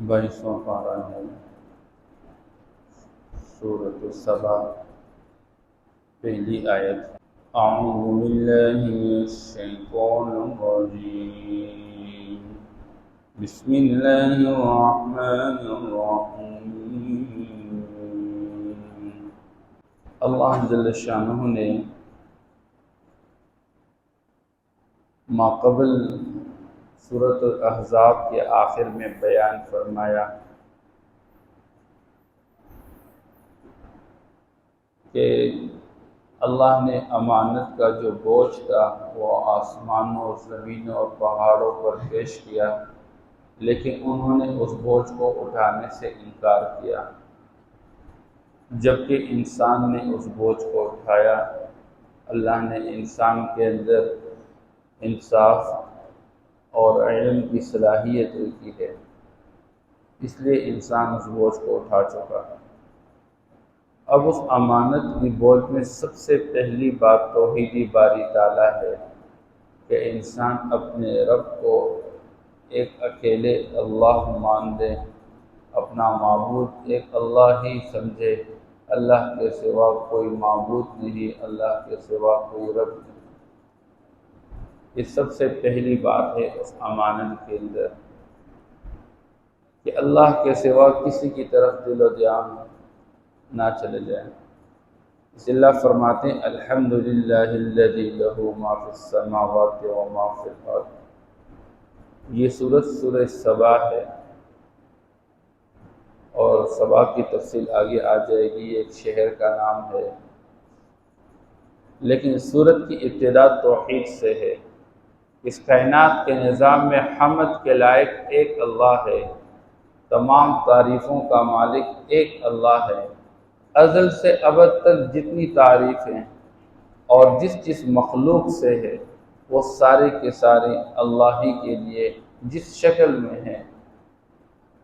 22واں پارہ ہے سورۃ السبا، پہلی آیت۔ اعوذ باللہ من الشیطان الرجیم، بسم اللہ الرحمن الرحیم۔ اللہ جل شانہ نے ماقبل سورۃ الاحزاب کے آخر میں بیان فرمایا کہ اللہ نے امانت کا جو بوجھ تھا وہ آسمانوں اور زمینوں اور پہاڑوں پر پیش کیا، لیکن انہوں نے اس بوجھ کو اٹھانے سے انکار کیا۔ جبکہ انسان نے اس بوجھ کو اٹھایا، اللہ نے انسان کے اندر انصاف اور علم کی صلاحیت رکھی ہے، اس لیے انسان اس بوجھ کو اٹھا چکا۔ اب اس امانت کی بوجھ میں سب سے پہلی بات توحیدی باری تعالیٰ ہے کہ انسان اپنے رب کو ایک اکیلے اللہ مان دے، اپنا معبود ایک اللہ ہی سمجھے، اللہ کے سوا کوئی معبود نہیں، اللہ کے سوا کوئی رب نہیں۔ یہ سب سے پہلی بات ہے اس امانت کے اندر کہ اللہ کے سوا کسی کی طرف دل و دھیان نہ چلے جائیں۔ اس اللہ فرماتے ہیں الحمدللہ الذی لہ ما فی السماوات و ما فی الارض۔ یہ سورہ سبا ہے، اور سبا کی تفصیل آگے آ جائے گی، ایک شہر کا نام ہے، لیکن سورت کی ابتدا توحید سے ہے۔ اس کائنات کے نظام میں حمد کے لائق ایک اللہ ہے، تمام تعریفوں کا مالک ایک اللہ ہے۔ ازل سے ابد تک جتنی تعریفیں اور جس مخلوق سے ہے وہ سارے کے سارے اللہ ہی کے لیے جس شکل میں ہیں۔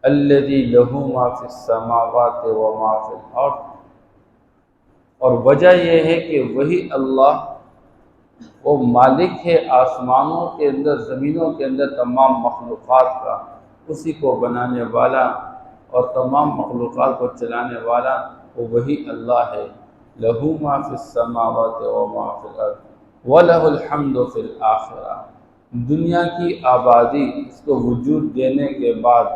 الذی لہ ما فی السماوات و ما فی الارض، اور وجہ یہ ہے کہ وہی اللہ وہ مالک ہے آسمانوں کے اندر زمینوں کے اندر تمام مخلوقات کا، اسی کو بنانے والا اور تمام مخلوقات کو چلانے والا وہ وہی اللہ ہے۔ لہ ما فی السماوات و ما فی الارض وَلَهُ الْحَمْدُ فِي الْآخِرَةِ۔ دنیا کی آبادی، اس کو وجود دینے کے بعد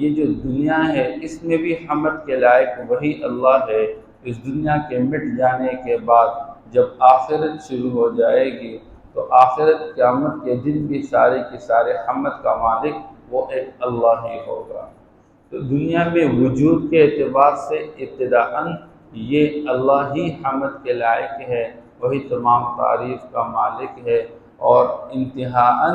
یہ جو دنیا ہے اس میں بھی حمد کے لائق وہی اللہ ہے۔ اس دنیا کے مٹ جانے کے بعد جب آخرت شروع ہو جائے گی تو آخرت قیامت کے دن بھی سارے کے سارے حمد کا مالک وہ ایک اللہ ہی ہوگا۔ تو دنیا میں وجود کے اعتبار سے ابتداءً یہ اللہ ہی حمد کے لائق ہے، وہی تمام تعریف کا مالک ہے، اور انتہاءً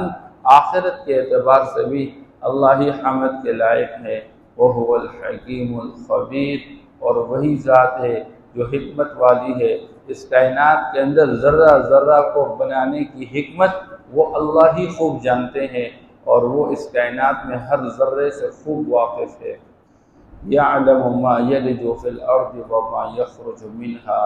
آخرت کے اعتبار سے بھی اللہ ہی حمد کے لائق ہے۔ وَهُوَ الْحَكِيمُ الْخَبِيرُ، اور وہی ذات ہے جو حکمت والی ہے۔ اس کائنات کے اندر ذرہ ذرہ کو بنانے کی حکمت وہ اللہ ہی خوب جانتے ہیں، اور وہ اس کائنات میں ہر ذرے سے خوب واقف ہے۔ یعلم ما یلج فی الارض وما یخرج منہا،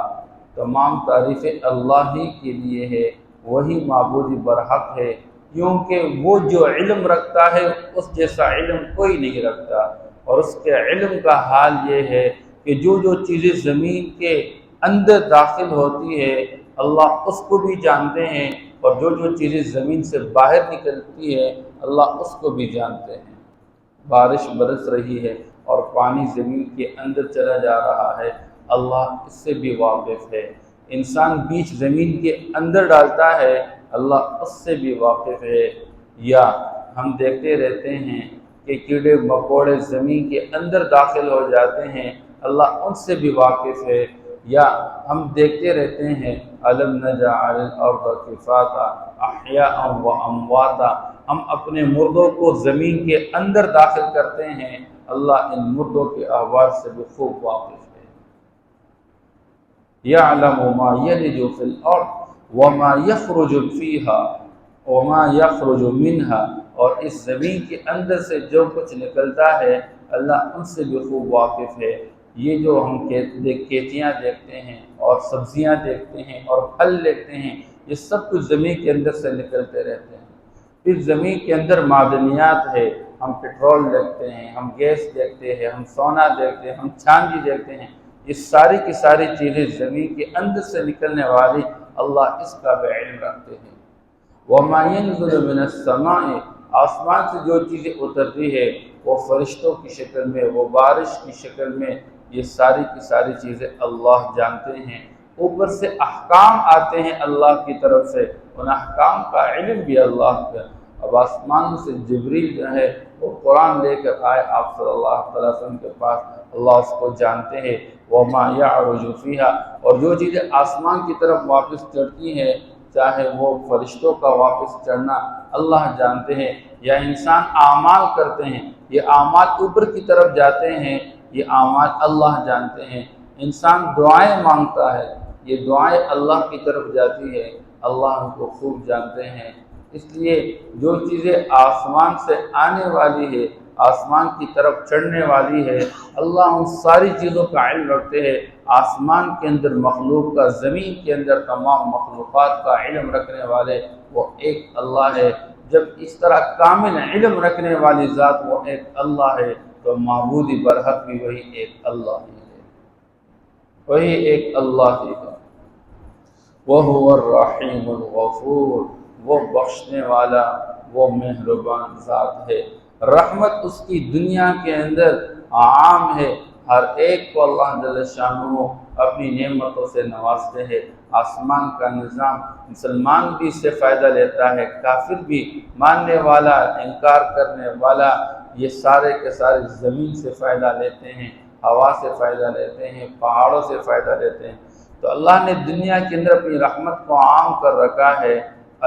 تمام تعریفیں اللہ ہی کے لیے ہے، وہی معبود برحق ہے، کیونکہ وہ جو علم رکھتا ہے اس جیسا علم کوئی نہیں رکھتا۔ اور اس کے علم کا حال یہ ہے کہ جو چیزیں زمین کے اندر داخل ہوتی ہے اللہ اس کو بھی جانتے ہیں، اور جو چیزیں زمین سے باہر نکلتی ہے اللہ اس کو بھی جانتے ہیں۔ بارش برس رہی ہے اور پانی زمین کے اندر چلا جا رہا ہے، اللہ اس سے بھی واقف ہے۔ انسان بیج زمین کے اندر ڈالتا ہے، اللہ اس سے بھی واقف ہے۔ یا ہم دیکھتے رہتے ہیں کہ کیڑے مکوڑے زمین کے اندر داخل ہو جاتے ہیں، اللہ ان سے بھی واقف ہے۔ یا ہم دیکھتے رہتے ہیں أَلَمْ نَجْعَلِ الْأَرْضَ كِفَاتًا أَحْيَاءً وَأَمْوَاتًا، ہم اپنے مردوں کو زمین کے اندر داخل کرتے ہیں، اللہ ان مردوں کے احوال سے بھی خوب واقف ہے۔ يَعْلَمُ مَا يَلِجُ فِي الْأَرْضِ وَمَا يَخْرُجُ فِيهَا وَمَا يَخْرُجُ مِنْهَا، اور اس زمین کے اندر سے جو کچھ نکلتا ہے اللہ ان سے بھی خوب واقف ہے۔ یہ جو ہم کھیتیاں دیکھتے ہیں اور سبزیاں دیکھتے ہیں اور پھل دیکھتے ہیں، یہ سب کچھ زمین کے اندر سے نکلتے رہتے ہیں۔ اس زمین کے اندر معدنیات ہے، ہم پٹرول دیکھتے ہیں، ہم گیس دیکھتے ہیں، ہم سونا دیکھتے ہیں، ہم چاندی دیکھتے ہیں، یہ ساری کی ساری چیزیں زمین کے اندر سے نکلنے والی اللہ اس کا بھی علم رکھتے ہیں۔ وَمَا يَنزِلُ مِنَ السَّمَاءِ، آسمان سے جو چیزیں اترتی ہے وہ فرشتوں کی شکل میں، وہ بارش کی شکل میں، یہ ساری کی ساری چیزیں اللہ جانتے ہیں۔ اوپر سے احکام آتے ہیں اللہ کی طرف سے، ان احکام کا علم بھی اللہ کا۔ اب آسمان سے جبریل جو ہے وہ قرآن لے کر آئے آپ صلی اللہ علیہ وسلم کے پاس، اللہ اس کو جانتے ہیں۔ وَمَا يَعْرُجُ فِيهَا، اور جو چیزیں آسمان کی طرف واپس چڑھتی ہیں، چاہے وہ فرشتوں کا واپس چڑھنا اللہ جانتے ہیں، یا انسان اعمال کرتے ہیں، یہ اعمال اوپر کی طرف جاتے ہیں، یہ اعمال اللہ جانتے ہیں۔ انسان دعائیں مانگتا ہے، یہ دعائیں اللہ کی طرف جاتی ہے، اللہ ان کو خوب جانتے ہیں۔ اس لیے جو چیزیں آسمان سے آنے والی ہے، آسمان کی طرف چڑھنے والی ہے، اللہ ان ساری چیزوں کا علم رکھتے ہیں۔ آسمان کے اندر مخلوق کا، زمین کے اندر تمام مخلوقات کا علم رکھنے والے وہ ایک اللہ ہے۔ جب اس طرح کامل علم رکھنے والی ذات وہ ایک اللہ ہے تو معبودی برحق بھی وہی ایک اللہ ہی ہے، وہی ایک اللہ ہی ہے۔ وَهُوَ الرَّحِيمُ الْغَفُورُ، وہ بخشنے والا، وہ مہربان ذات ہے۔ رحمت اس کی دنیا کے اندر عام ہے، ہر ایک کو اللہ جل شانہ اپنی نعمتوں سے نوازتے ہیں۔ آسمان کا نظام مسلمان بھی اس سے فائدہ لیتا ہے، کافر بھی، ماننے والا، انکار کرنے والا، یہ سارے کے سارے زمین سے فائدہ لیتے ہیں، ہوا سے فائدہ لیتے ہیں، پہاڑوں سے فائدہ لیتے ہیں۔ تو اللہ نے دنیا کے اندر اپنی رحمت کو عام کر رکھا ہے۔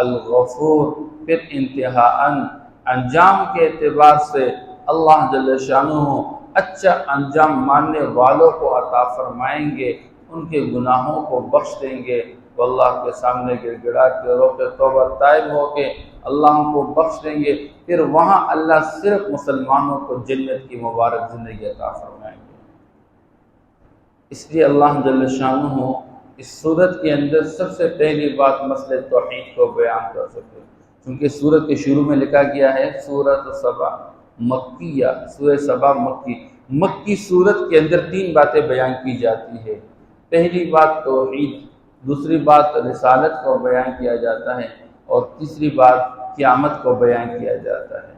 الغفور، پھر انتہاءً انجام کے اعتبار سے اللہ جل شانہ اچھا انجام ماننے والوں کو عطا فرمائیں گے، ان کے گناہوں کو بخش دیں گے، وہ اللہ کے سامنے گر گڑا کے رو کے توبہ طائب ہو کے اللہ ان کو بخش دیں گے۔ پھر وہاں اللہ صرف مسلمانوں کو جنت کی مبارک زندگی عطا فرمائیں گے۔ اس لیے اللہ جل شانہ اس سورت کے اندر سب سے پہلی بات مسئلہ توحید کو بیان کر سکے، کیونکہ سورت کے شروع میں لکھا گیا ہے سورۃ سبا مکیہ، سورہ سبا مکی سورت کے اندر تین باتیں بیان کی جاتی ہے۔ پہلی بات توحید، دوسری بات رسالت کو بیان کیا جاتا ہے، اور تیسری بات قیامت کو بیان کیا جاتا ہے۔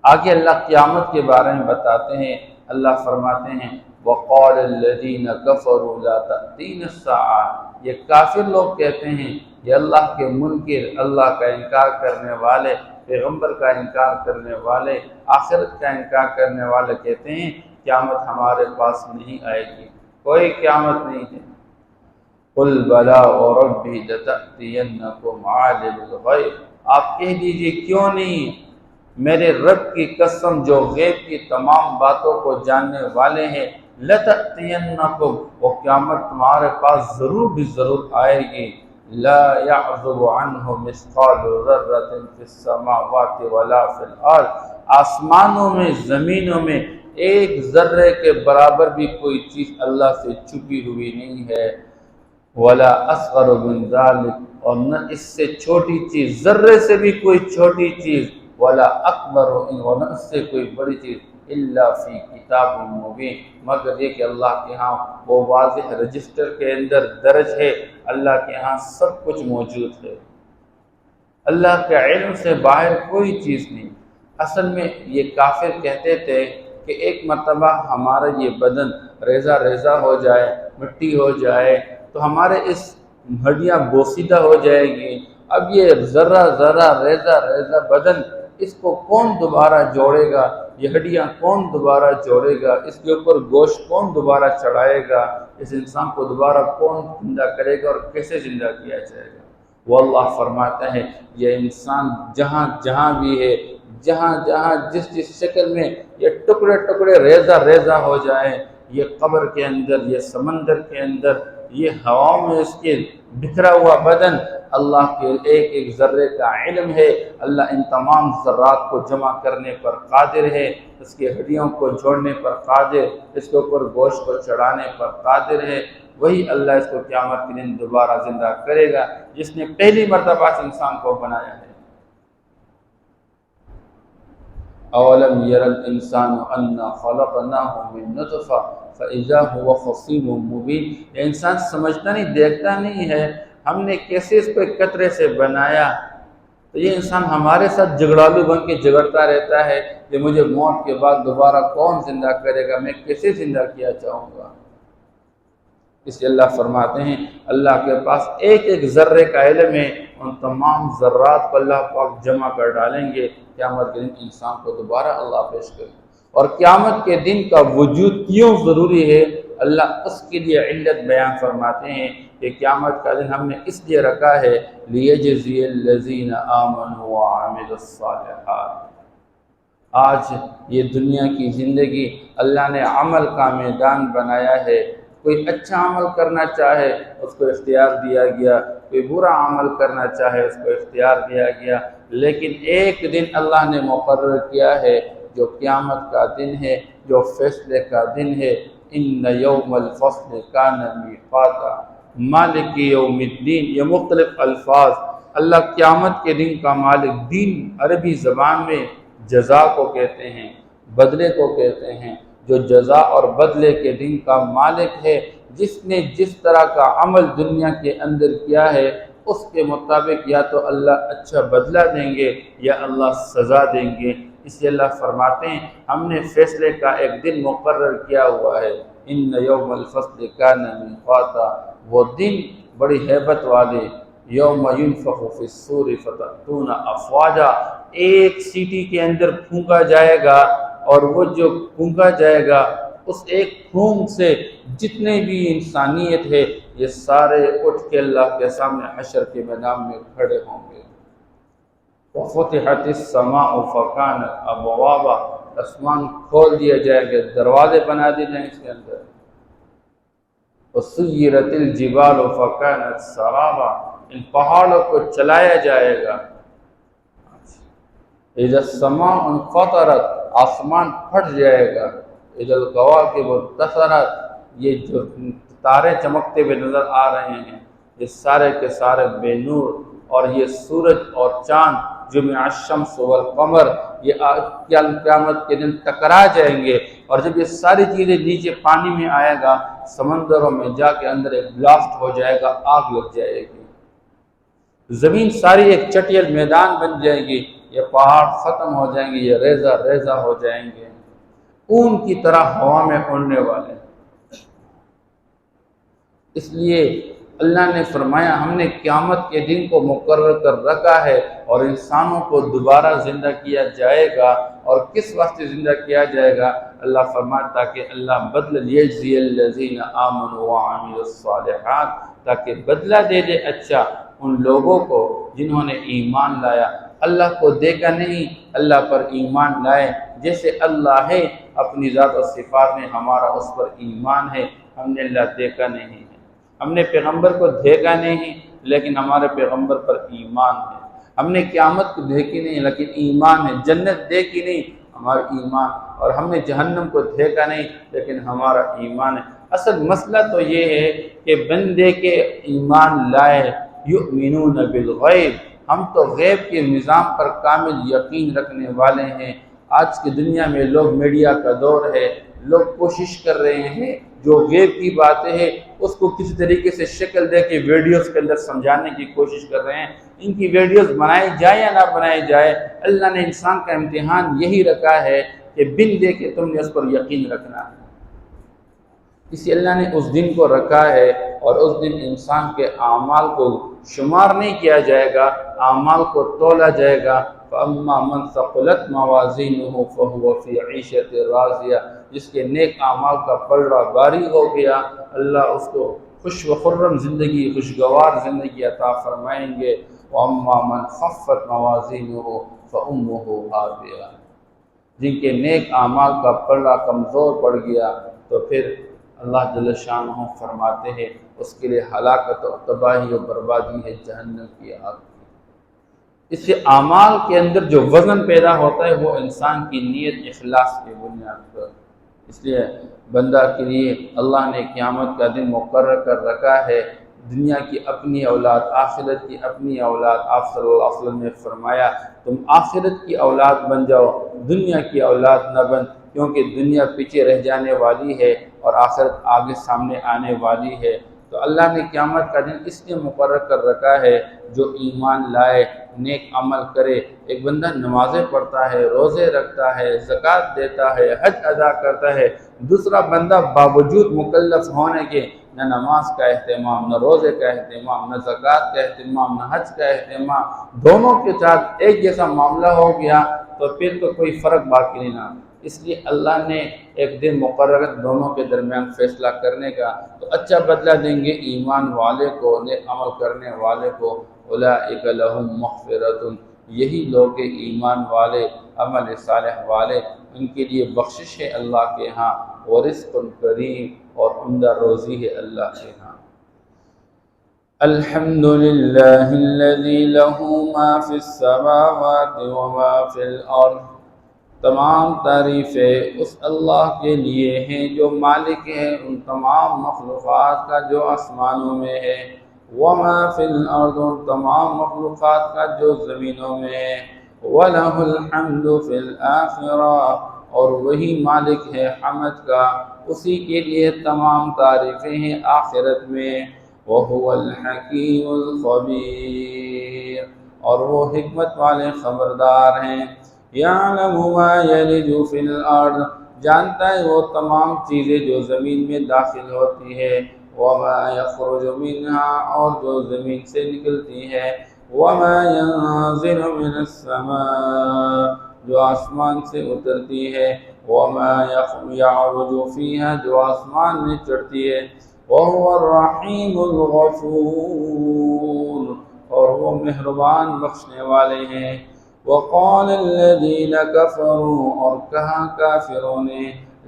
آگے اللہ قیامت کے بارے میں بتاتے ہیں، اللہ فرماتے ہیں وَقَالَ الَّذِينَ كَفَرُوا لَا تَأْتِينَا السَّاعَةُ، یہ کافر لوگ کہتے ہیں، یہ اللہ کے منکر، اللہ کا انکار کرنے والے، پیغمبر کا انکار کرنے والے، آخرت کا انکار کرنے والے کہتے ہیں قیامت ہمارے پاس نہیں آئے گی، کوئی قیامت نہیں ہے۔ قُلْ بَلَىٰ وَرَبِّي لَتَأْتِيَنَّكُمْ عَالِمُ الْغَيْبِ، آپ کہہ دیجئے کیوں نہیں، میرے رب کی قسم جو غیب کی تمام باتوں کو جاننے والے ہیں، لَتَأْتِيَنَّكُمْ، وہ قیامت تمہارے پاس ضرور بھی ضرور آئے گی۔ لَا يَعْزُبُ عَنْهُ مِثْقَالُ ذَرَّةٍ فِي السَّمَاوَاتِ وَلَا فِي الْأَرْضِ، آسمانوں میں، زمینوں میں ایک ذرے کے برابر بھی کوئی چیز اللہ سے چھپی ہوئی نہیں ہے۔ وَلَا أَصْغَرُ مِنْ ذَلِكَ، اور نہ اس سے چھوٹی چیز، ذرے سے بھی کوئی چھوٹی چیز، وَلَا أَكْبَرُ، اور نہ اس سے کوئی بڑی چیز، إِلَّا فِي كِتَابٍ مُبِينٍ، مگر یہ کہ اللہ کے ہاں وہ واضح رجسٹر کے اندر درج ہے، اللہ کے ہاں سب کچھ موجود ہے، اللہ کے علم سے باہر کوئی چیز نہیں۔ اصل میں یہ کافر کہتے تھے کہ ایک مرتبہ ہمارا یہ بدن ریزہ ریزہ ہو جائے، مٹی ہو جائے تو ہمارے اس ہڈیاں بوسیدہ ہو جائے گی، اب یہ ذرہ ذرہ ریزہ ریزہ بدن، اس کو کون دوبارہ جوڑے گا، یہ ہڈیاں کون دوبارہ جوڑے گا، اس کے اوپر گوشت کون دوبارہ چڑھائے گا، اس انسان کو دوبارہ کون زندہ کرے گا اور کیسے زندہ کیا جائے گا۔ وہ اللہ فرماتا ہے یہ انسان جہاں جہاں بھی ہے، جہاں جہاں جس جس شکل میں یہ ٹکڑے ٹکڑے ریزہ ریزہ ہو جائے، یہ قبر کے اندر، یہ سمندر کے اندر، یہ ہواؤں میں اس کے بکھرا ہوا بدن، اللہ کے ایک ایک ذرے کا علم ہے، اللہ ان تمام ذرات کو جمع کرنے پر قادر ہے، اس کے ہڈیوں کو جوڑنے پر قادر، اس کے اوپر گوشت کو چڑھانے پر قادر ہے۔ وہی اللہ اس کو قیامت کے دن دوبارہ زندہ کرے گا جس نے پہلی مرتبہ اس انسان کو بنایا ہے۔ اولم یر الانسان انا خلقناہ من نطفہ فاذا هو خصیم مبین، انسان سمجھتا نہیں، دیکھتا نہیں ہے ہم نے کیسے اس کو ایک قطرے سے بنایا۔ تو یہ انسان ہمارے ساتھ جھگڑالو بن کے جھگڑتا رہتا ہے کہ مجھے موت کے بعد دوبارہ کون زندہ کرے گا، میں کیسے زندہ کیا چاہوں گا۔ اس لیے اللہ فرماتے ہیں اللہ کے پاس ایک ایک ذرے کا علم ہے، ان تمام ذرات کو اللہ پاک جمع کر ڈالیں گے، قیامت کے دن انسان کو دوبارہ اللہ پیش کرے گا۔ اور قیامت کے دن کا وجود کیوں ضروری ہے، اللہ اس کے لیے علت بیان فرماتے ہیں کہ قیامت کا دن ہم نے اس لیے رکھا ہے لیجزی الذین آمنوا وعملوا الصالحات۔ آج یہ دنیا کی زندگی اللہ نے عمل کا میدان بنایا ہے، کوئی اچھا عمل کرنا چاہے اس کو اختیار دیا گیا، کوئی برا عمل کرنا چاہے اس کو اختیار دیا گیا، لیکن ایک دن اللہ نے مقرر کیا ہے جو قیامت کا دن ہے، جو فیصلے کا دن ہے۔ ان یوم الفصل کان میقاتا مالک یوم الدین، یہ مختلف الفاظ اللہ قیامت کے دن کا مالک، دین عربی زبان میں جزا کو کہتے ہیں، بدلے کو کہتے ہیں، جو جزا اور بدلے کے دن کا مالک ہے، جس نے جس طرح کا عمل دنیا کے اندر کیا ہے اس کے مطابق یا تو اللہ اچھا بدلہ دیں گے یا اللہ سزا دیں گے۔ اس لیے اللہ فرماتے ہیں ہم نے فیصلے کا ایک دن مقرر کیا ہوا ہے۔ ان یوم الفصل کان میقاتا، وہ دن بڑی ہیبت والے، یوم ینفخ فی الصور فتأتون افواجا، ایک سیٹی کے اندر پھونکا جائے گا، اور وہ جو پھونکا جائے گا اس ایک پھونک سے جتنے بھی انسانیت ہے یہ سارے اٹھ کے اللہ کے سامنے حشر کے میدان میں کھڑے ہوں گے۔ وَفُتِحَتِ السَّمَاءُ فَكَانَتْ أَبْوَابًا، آسمان کھول دیا جائے گا، دروازے بنا دیے جائیں اس کے اندر۔ وَسُيِّرَتِ الْجِبَالُ فَكَانَتْ سَرَابًا، ان پہاڑوں کو چلایا جائے گا۔ اِذَا السَّمَاءُ انفطرت، آسمان پھٹ جائے گا۔ اِذَا الْكَوَاكِبُ انتَثَرَتْ، یہ جو تارے چمکتے ہوئے نظر آ رہے ہیں یہ سارے کے سارے بے نور، اور یہ سورج اور چاند جمع الشمس والقمر یہ قیامت کے دن ٹکرا جائیں گے، اور جب یہ ساری چیزیں نیچے پانی میں آئے گا، سمندروں میں جا کے اندر ایک بلاسٹ ہو جائے گا، آگ لگ جائے گی، زمین ساری ایک چٹیل میدان بن جائے گی، یہ پہاڑ ختم ہو جائیں گے، یہ ریزہ ریزہ ہو جائیں گے، اون کی طرح ہوا میں اڑنے والے۔ اس لیے اللہ نے فرمایا ہم نے قیامت کے دن کو مقرر کر رکھا ہے، اور انسانوں کو دوبارہ زندہ کیا جائے گا۔ اور کس واسطے زندہ کیا جائے گا؟ اللہ فرماتا تاکہ اللہ بدلہ لیجزی الذین آمنوا وعملوا الصالحات، تاکہ بدلہ دے دے اچھا ان لوگوں کو جنہوں نے ایمان لایا، اللہ کو دیکھا نہیں، اللہ پر ایمان لائے۔ جیسے اللہ ہے اپنی ذات و صفات میں ہمارا اس پر ایمان ہے، ہم نے اللہ دیکھا نہیں ہے، ہم نے پیغمبر کو دیکھا نہیں لیکن ہمارے پیغمبر پر ایمان ہے، ہم نے قیامت کو دیکھی نہیں لیکن ایمان ہے، جنت دیکھی نہیں ہمارا ایمان، اور ہم نے جہنم کو دیکھا نہیں لیکن ہمارا ایمان ہے۔ اصل مسئلہ تو یہ ہے کہ بندے کے ایمان لائے، یؤمنون بالغیب، ہم تو غیب کے نظام پر کامل یقین رکھنے والے ہیں۔ آج کی دنیا میں لوگ میڈیا کا دور ہے، لوگ کوشش کر رہے ہیں جو غیب کی باتیں ہیں اس کو کسی طریقے سے شکل دے کے ویڈیوز کے اندر سمجھانے کی کوشش کر رہے ہیں۔ ان کی ویڈیوز بنائی جائے یا نہ بنائی جائے، اللہ نے انسان کا امتحان یہی رکھا ہے کہ بن دے کے تم نے اس پر یقین رکھنا ہے۔ اسی اللہ نے اس دن کو رکھا ہے، اور اس دن انسان کے اعمال کو شمار نہیں کیا جائے گا، اعمال کو تولا جائے گا۔ فَأَمَّا مَنْ ثَقُلَتْ مَوَازِينُهُ فَهُوَ فِي عِيشَةٍ رَاضِيَةٍ، جس کے نیک اعمال کا پلڑا باری ہو گیا، اللہ اس کو خوش و خرم زندگی، خوشگوار زندگی عطا فرمائیں گے۔ وَأَمَّا مَنْ خَفَّتْ مَوَازِينُهُ فَأُمُّهُ هَاوِيَةٌ، جن کے نیک اعمال کا پلڑا کمزور پڑ گیا تو پھر اللہ جل شانہ فرماتے ہیں اس کے لیے ہلاکت اور تباہی و بربادی ہے، جہنم کی آگ۔ اس سے اعمال کے اندر جو وزن پیدا ہوتا ہے وہ انسان کی نیت اخلاص کی بنیاد پر۔ اس لیے بندہ کے لیے اللہ نے قیامت کا دن مقرر کر رکھا ہے، دنیا کی اپنی اولاد، آخرت کی اپنی اولاد۔ آپ صلی اللہ علیہ وسلم نے فرمایا تم آخرت کی اولاد بن جاؤ، دنیا کی اولاد نہ بن، کیونکہ دنیا پیچھے رہ جانے والی ہے اور آخرت آگے سامنے آنے والی ہے۔ تو اللہ نے قیامت کا دن اس لیے مقرر کر رکھا ہے جو ایمان لائے، نیک عمل کرے۔ ایک بندہ نمازیں پڑھتا ہے، روزے رکھتا ہے، زکوٰۃ دیتا ہے، حج ادا کرتا ہے، دوسرا بندہ باوجود مکلف ہونے کے نہ نماز کا اہتمام، نہ روزے کا اہتمام، نہ زکوٰۃ کا اہتمام، نہ حج کا اہتمام، دونوں کے ساتھ ایک جیسا معاملہ ہو گیا تو پھر تو کوئی فرق باقی نہیں رہا۔ اس لیے اللہ نے ایک دن مقرر دونوں کے درمیان فیصلہ کرنے کا، تو اچھا بدلہ دیں گے ایمان والے کو، نیک عمل کرنے والے کو۔ اولئک لہم مغفرۃ، یہی لوگ ایمان والے، عمل صالح والے، ان کے لیے بخشش ہے اللہ کے ہاں، ورزق کریم، اور عمدہ روزی ہے اللہ کے ہاں۔ الحمدللہ الذی لہ ما فی السماوات وما فی الارض، تمام تعریفیں اس اللہ کے لیے ہیں جو مالک ہے ان تمام مخلوقات کا جو آسمانوں میں ہے، وما فی الارض، تمام مخلوقات کا جو زمینوں میں ہے، وَلَهُ الْحَمْدُ فِي الْآخِرَةِ، اور وہی مالک ہے حمد کا، اسی کے لیے تمام تعریفیں ہیں آخرت میں۔ وَهُوَ الْحَكِيمُ الْخَبِيرُ، اور وہ حکمت والے خبردار ہیں۔ يَعْلَمُ مَا يَلِجُ فِي الْأَرْضِ، جانتا ہے وہ تمام چیزیں جو زمین میں داخل ہوتی ہے، وَمَا يَخْرُجُ مِنْهَا، اور جو زمین سے نکلتی ہے، وَمَا يَنزِلُ مِنَ السَّمَاءِ، جو آسمان سے اترتی ہے، وَمَا يَعْرُجُ فِيهَا، جو آسمان میں چڑھتی ہے، وَهُوَ الرَّحِيمُ الْغَفُورُ، اور وہ مہربان بخشنے والے ہیں۔ وَقَالَ الَّذِينَ كَفَرُوا، اور کہا کافروں نے،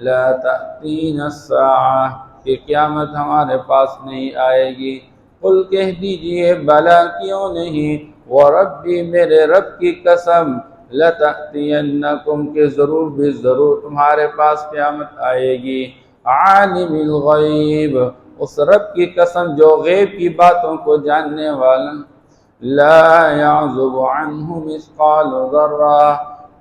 لَا تَأْتِينَ السَّاعَةُ، کہ قیامت ہمارے پاس نہیں آئے گی۔ قل کہہ دیجئے بلا کیوں نہیں، وَرَبِّي، میرے رب کی قسم، لَتَأْتِيَنَّكُمْ، کہ ضرور بھی ضرور تمہارے پاس قیامت آئے گی۔ عالم الغیب، اس رب کی قسم جو غیب کی باتوں کو جاننے والا، لا يعزب عنہ مثقال ذرہ،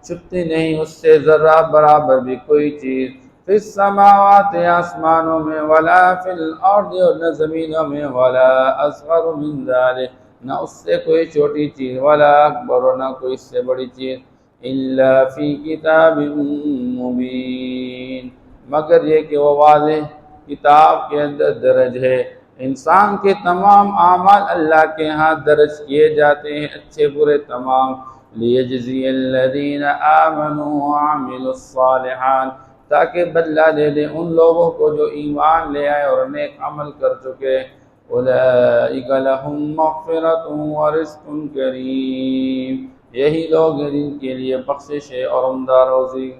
چھپتی نہیں اس سے ذرہ برابر بھی کوئی چیز، فی السماوات، آسمانوں میں، ولا فی الارض، اور نہ زمینوں میں، ولا اصغر من ذلک، نہ اس سے کوئی چھوٹی چیز، ولا اکبر، نہ کوئی اس سے بڑی چیز، الا فی کتاب مبین، مگر یہ کہ وہ واضح کتاب کے اندر درج ہے۔ انسان کے تمام اعمال اللہ کے ہاں درج کیے جاتے ہیں، اچھے برے تمام، لیجزی الذین آمنوا وعملوا الصالحات، تاکہ بدلہ دے دے ان لوگوں کو جو ایمان لے آئے اور نیک عمل کر چکے۔ اولئک لہم مغفرۃ ورزق کریم، یہی لوگ ہیں جن کے لیے بخشش ہے اور عمدہ روزی۔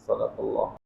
صدق اللہ۔